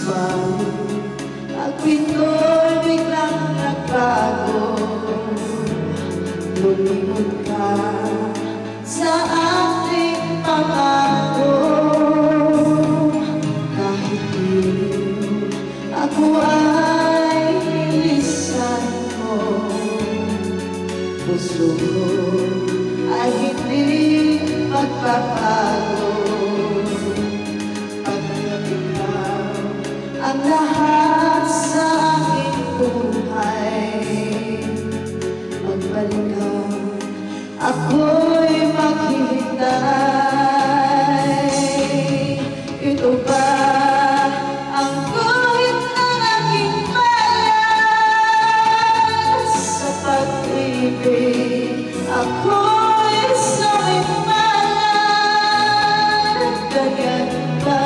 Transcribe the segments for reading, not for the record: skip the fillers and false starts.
At pinto'y biglang nagbago, lumimot ka sa ating pangako. Kahit di ako ay nilisan mo, puso ko ay hindi magbabago. Pagkat ikaw ang lahat sa aking buhay, magbalik ka, ako'y maghihintay. Ito ba ang guhit ng aking malas? Sa pag-ibig ako'y sumipalad. Ganyan ba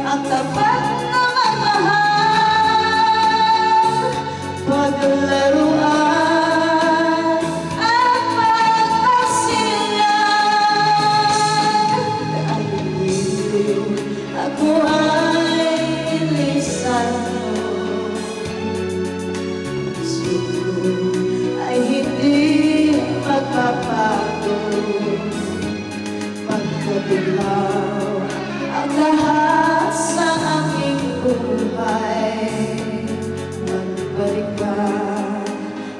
ang tapat na magmahal? Paglaruan at pagtasilan. Dahil ako ay ilisan mo, puso ko ay hindi magpapago. Pagkabilaw ang lahat sa aking buhay, magbalik ka,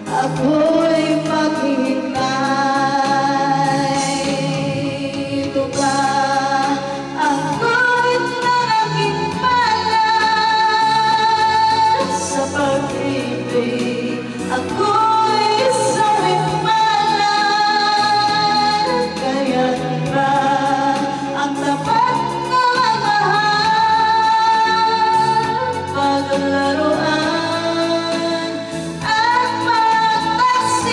ako'y maghihintay. Ito ba ang guhit ng aking malas? Sa pag-ibig ako'y sumipalad. Kaya't ba ang tapat na magmahal? Paglaruan at pagtasilan.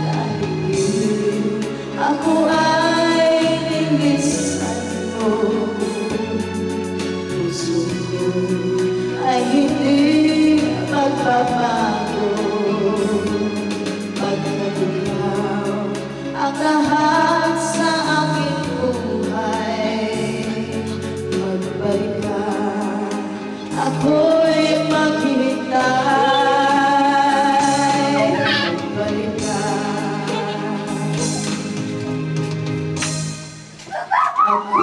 Dahil ako ay nilisan mo, puso ko ay hindi magbabago. Pagkat ikaw ang lahat sa aking buhay, magbalik ka, ako'y maghihintay. Magbalik ka, ako'y